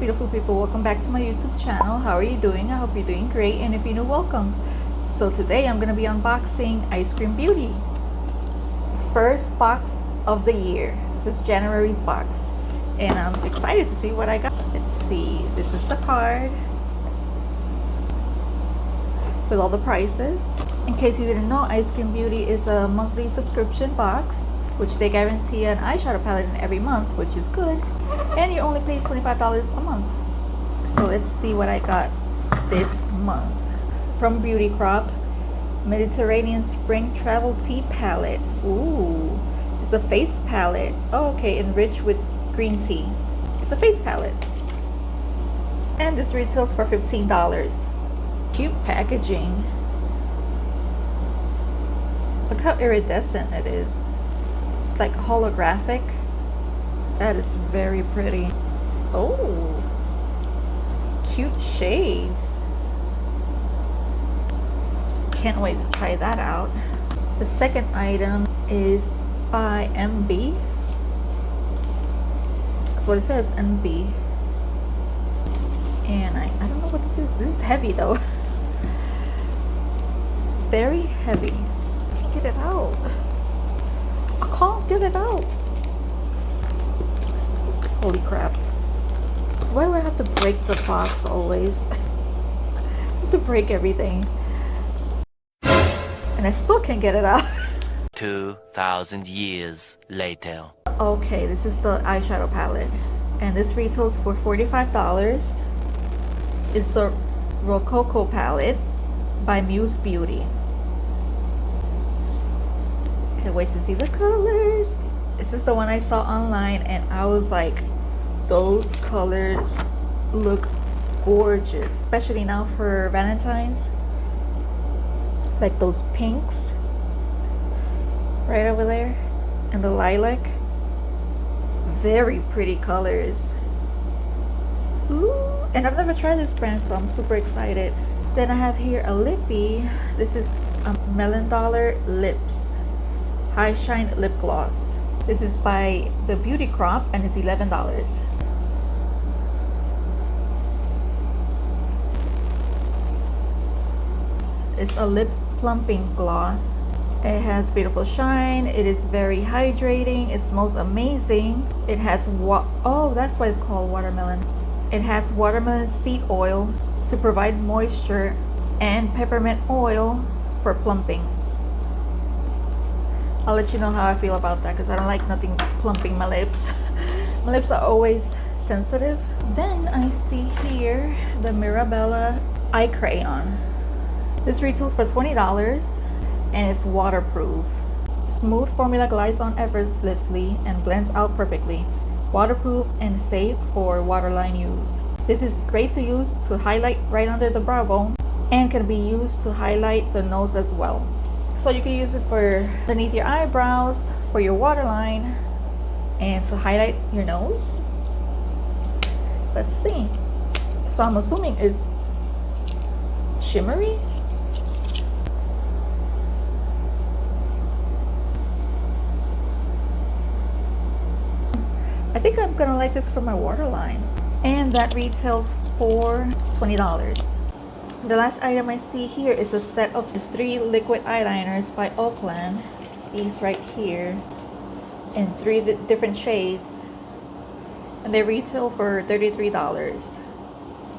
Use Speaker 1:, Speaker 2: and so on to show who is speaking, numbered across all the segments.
Speaker 1: beautiful people, welcome back to my YouTube channel. How are you doing? I hope you're doing great, and if you're new, welcome. So today I'm gonna be unboxing Ice Cream Beauty. First box of the year. This is January's box, and I'm excited to see what I got. Let's see, this is the card with all the prices. In case you didn't know, Ice Cream Beauty is a monthly subscription box, which they guarantee an eyeshadow palette in every month, which is good, and you only pay $25 a month. So let's see what I got this month. From Beauty Crop, Mediterranean Spring Travel Tea Palette. Ooh, it's a face palette. Oh, okay, enriched with green tea. It's a face palette, and this retails for $15. Cute packaging. Look how iridescent it is. It's like holographic. That is very pretty. Oh, cute shades. Can't wait to try that out. The second item is by MB. That's what it says, MB. And I don't know what this is. This is heavy though. It's very heavy. I can't get it out. I can't get it out. Holy crap. Why do I have to break the box always? I have to break everything. And I still can't get it out.
Speaker 2: 2,000 years later.
Speaker 1: Okay, this is the eyeshadow palette, and this retails for $45. It's the Rococo palette by Muse Beauty. Can't wait to see the colors. This is the one I saw online, and I was like, those colors look gorgeous, especially now for Valentine's. Like those pinks right over there and the lilac. Very pretty colors. Ooh, and I've never tried this brand, so I'm super excited. Then I have here a lippy. This is a Melon Dollar Lips High Shine Lip Gloss. This is by the Beauty Crop, and it's $11. It's a lip plumping gloss. It has beautiful shine. It is very hydrating. It smells amazing. It has oh, that's why it's called watermelon. It has watermelon seed oil to provide moisture and peppermint oil for plumping. I'll let you know how I feel about that, because I don't like nothing plumping my lips. My lips are always sensitive. Then I see here the Mirabella eye crayon. This retails for $20, and it's waterproof. Smooth formula glides on effortlessly and blends out perfectly. Waterproof and safe for waterline use. This is great to use to highlight right under the brow bone, and can be used to highlight the nose as well. So you can use it for underneath your eyebrows, for your waterline, and to highlight your nose. Let's see. So I'm assuming it's shimmery. I think I'm gonna like this for my waterline, and that retails for $20. The last item I see here is a set of 3 liquid eyeliners by Oakland. These right here in 3 different shades, and they retail for $33.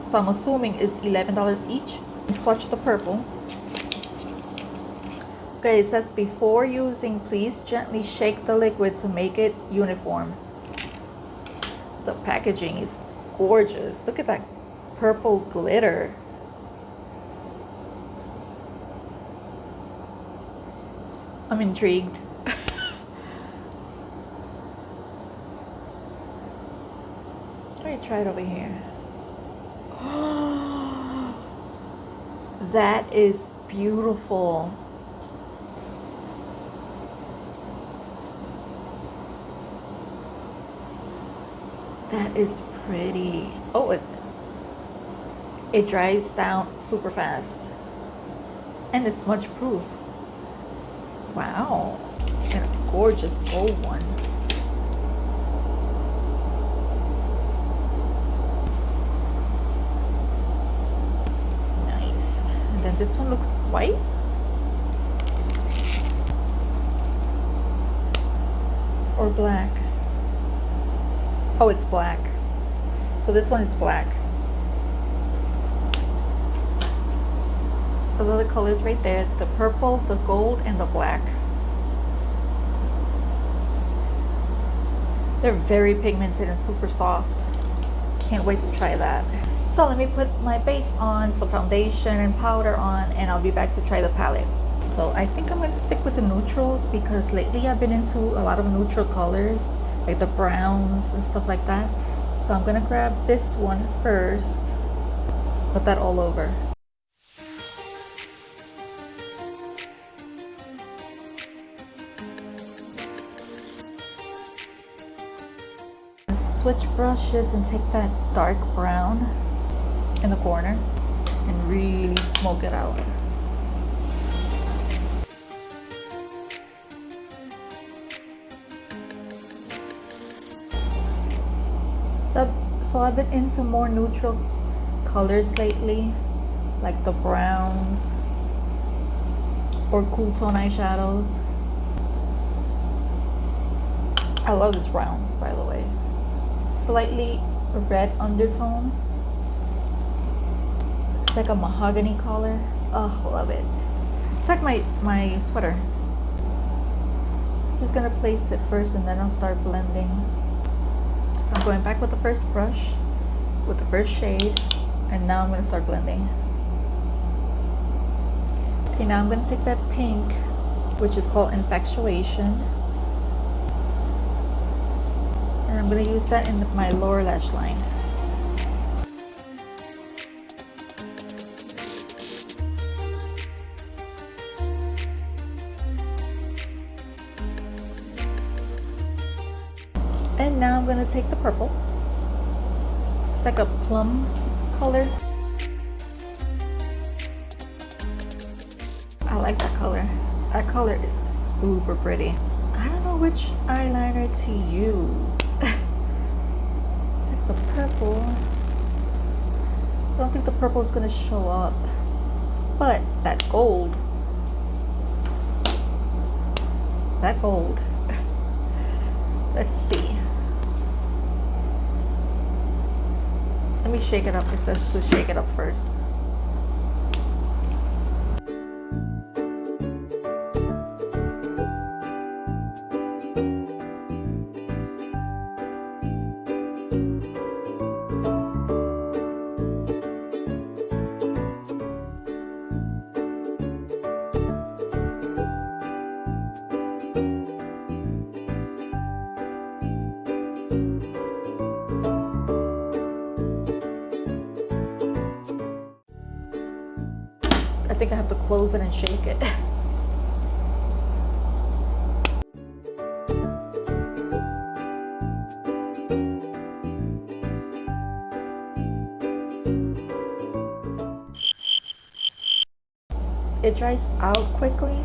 Speaker 1: So I'm assuming it's $11 each. Swatch the purple. Okay, it says before using, please gently shake the liquid to make it uniform. The packaging is gorgeous. Look at that purple glitter. I'm intrigued. Let me try it over here. That is beautiful. That is pretty. Oh, it dries down super fast, and it's smudge proof. Wow, and a gorgeous gold one. then this one looks white. Or black. Oh, it's black. So this one is black. Those are the colors right there. The purple, the gold, and the black. They're very pigmented and super soft. Can't wait to try that. So let me put my base on, some foundation and powder on, and I'll be back to try the palette. So I think I'm gonna stick with the neutrals because lately I've been into a lot of neutral colors, like the browns and stuff like that. So I'm gonna grab this one first, put that all over. Switch brushes and take that dark brown in the corner and really smoke it out. So I've been into more neutral colors lately, like the browns or cool tone eyeshadows. I love this brown, by the way. Slightly red undertone. It's like a mahogany color. Oh, love it. It's like my sweater. I'm just gonna place it first and then I'll start blending. So I'm going back with the first brush, with the first shade, and now I'm gonna start blending. Okay, now I'm gonna take that pink, which is called Infatuation. And I'm going to use that in my lower lash line. And now I'm going to take the purple. It's like a plum color. I like that color. That color is super pretty. I don't know which eyeliner to use. Take the purple. I don't think the purple is going to show up, but that gold. That gold. Let's see. Let me shake it up. It says to shake it up first. I think I have to close it and shake it. It dries out quickly.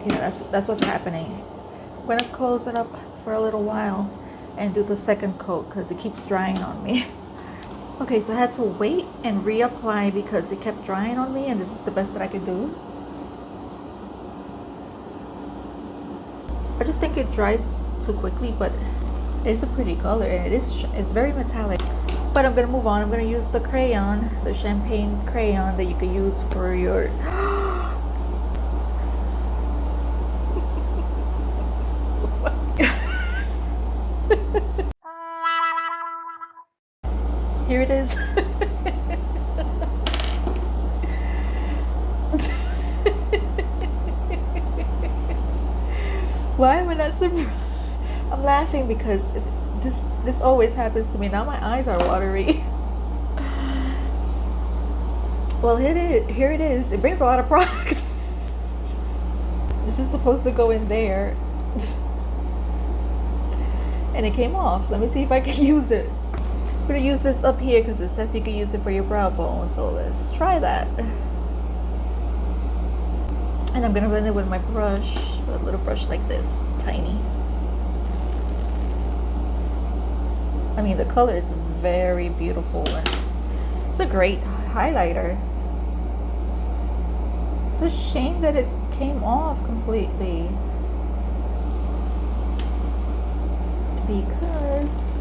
Speaker 1: Yeah, that's what's happening. I'm gonna close it up for a little while and do the second coat because it keeps drying on me. Okay, so I had to wait and reapply because it kept drying on me, and this is the best that I could do. I just think it dries too quickly, but it's a pretty color and it's very metallic. But I'm gonna move on. I'm gonna use the crayon, the champagne crayon that you could use for your here it is. Why am I not surprised? I'm laughing because this always happens to me. Now my eyes are watery. Well, here it is. It brings a lot of product. This is supposed to go in there. And it came off. Let me see if I can use it. I'm gonna use this up here because it says you can use it for your brow bone. So let's try that. And I'm gonna blend it with my brush, a little brush like this, tiny. I mean, the color is very beautiful and it's a great highlighter. It's a shame that it came off completely, because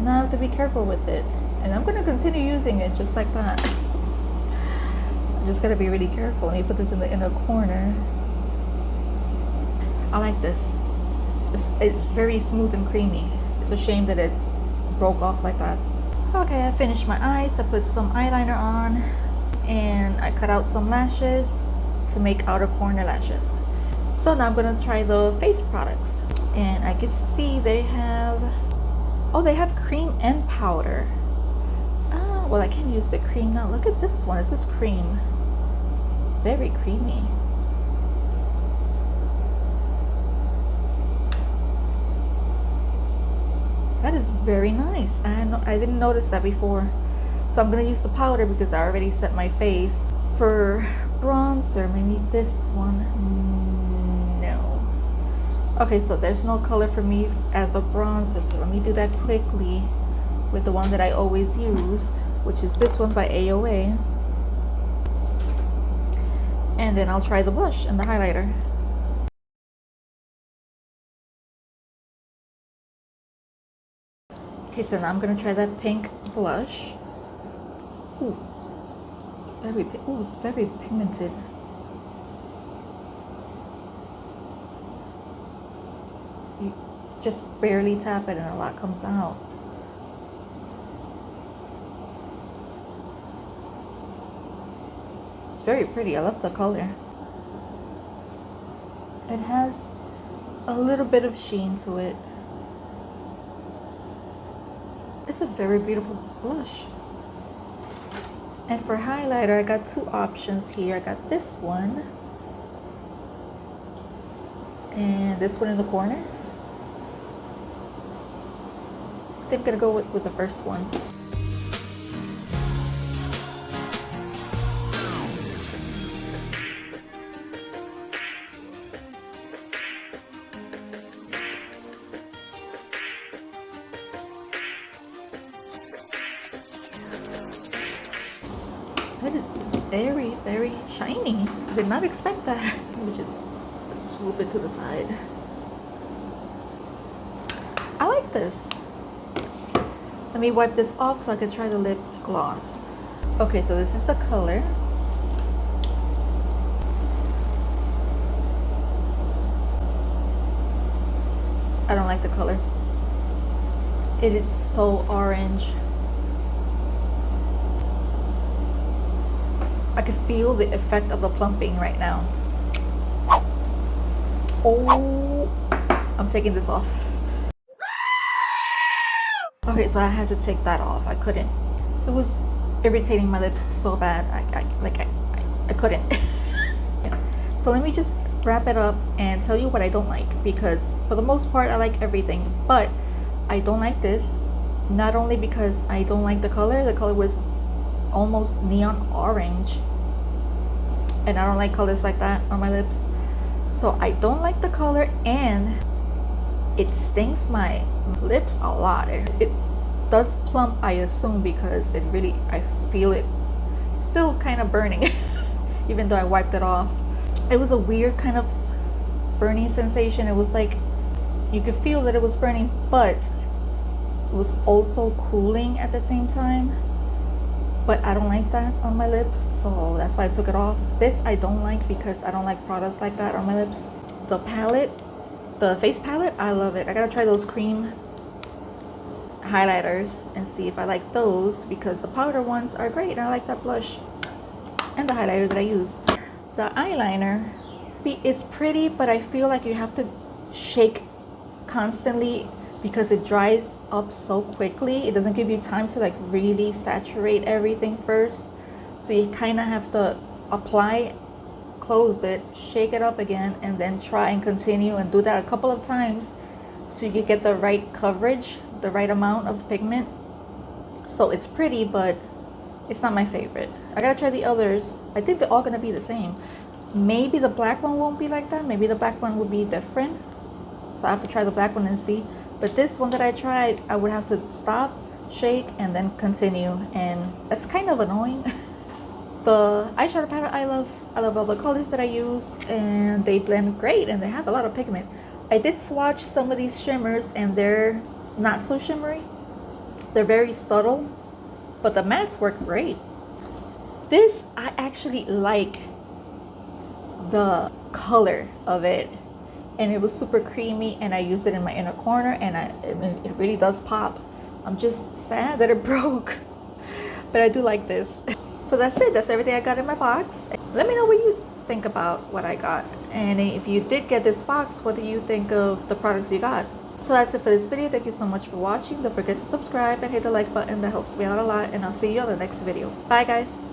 Speaker 1: now I have to be careful with it, and I'm going to continue using it just like that. I just got to be really careful. Let me put this in the inner corner. I like this. It's very smooth and creamy. It's a shame that it broke off like that. Okay, I finished my eyes. I put some eyeliner on and I cut out some lashes to make outer corner lashes. So now I'm gonna try the face products, and I can see they have, oh, they have cream and powder. Well, I can use the cream now. Look at this one. This is cream, very creamy. That is very nice. I didn't notice that before. So I'm gonna use the powder because I already set my face. For bronzer, maybe this one. No. Okay, so there's no color for me as a bronzer, so let me do that quickly with the one that I always use, which is this one by AOA. And then I'll try the blush and the highlighter. Okay, so now I'm gonna try that pink blush. Ooh, it's very pigmented. You just barely tap it and a lot comes out. It's very pretty. I love the color. It has a little bit of sheen to it. It's a very beautiful blush. And for highlighter, I got two options here. I got this one and this one in the corner. I think I'm gonna go with the first one. That is very, very shiny. Did not expect that. Let me just swoop it to the side. I like this. Let me wipe this off so I can try the lip gloss. Okay, so this is the color. I don't like the color. It is so orange. I can feel the effect of the plumping right now. Oh, I'm taking this off. Okay, so I had to take that off. I couldn't. It was irritating my lips so bad. I couldn't. So let me just wrap it up and tell you what I don't like, because for the most part I like everything, but I don't like this. Not only because I don't like the color was almost neon orange, and I don't like colors like that on my lips. So I don't like the color, and it stings my lips a lot. It does plump, I assume, because it really, I feel it still kind of burning even though I wiped it off. It was a weird kind of burning sensation. It was like you could feel that it was burning, but it was also cooling at the same time. But I don't like that on my lips, so that's why I took it off. This I don't like because I don't like products like that on my lips. The palette, the face palette, I love it. I gotta try those cream highlighters and see if I like those, because the powder ones are great and I like that blush and the highlighter that I use. The eyeliner is pretty, but I feel like you have to shake constantly because it dries up so quickly. It doesn't give you time to like really saturate everything first, so you kind of have to apply, close it, shake it up again, and then try and continue and do that a couple of times so you get the right coverage, the right amount of pigment. So it's pretty, but it's not my favorite. I gotta try the others. I think they're all gonna be the same. Maybe the black one won't be like that. Maybe the black one will be different. So I have to try the black one and see. But this one that I tried, I would have to stop, shake, and then continue, and that's kind of annoying. The eyeshadow palette I love all the colors that I use, and they blend great, and they have a lot of pigment. I did swatch some of these shimmers, and they're not so shimmery. They're very subtle, but the mattes work great. This, I actually like the color of it, and it was super creamy, and I used it in my inner corner, and it really does pop. I'm just sad that it broke, but I do like this. So that's it. That's everything I got in my box. Let me know what you think about what I got, and if you did get this box, what do you think of the products you got? So that's it for this video. Thank you so much for watching. Don't forget to subscribe and hit the like button. That helps me out a lot, and I'll see you on the next video. Bye guys.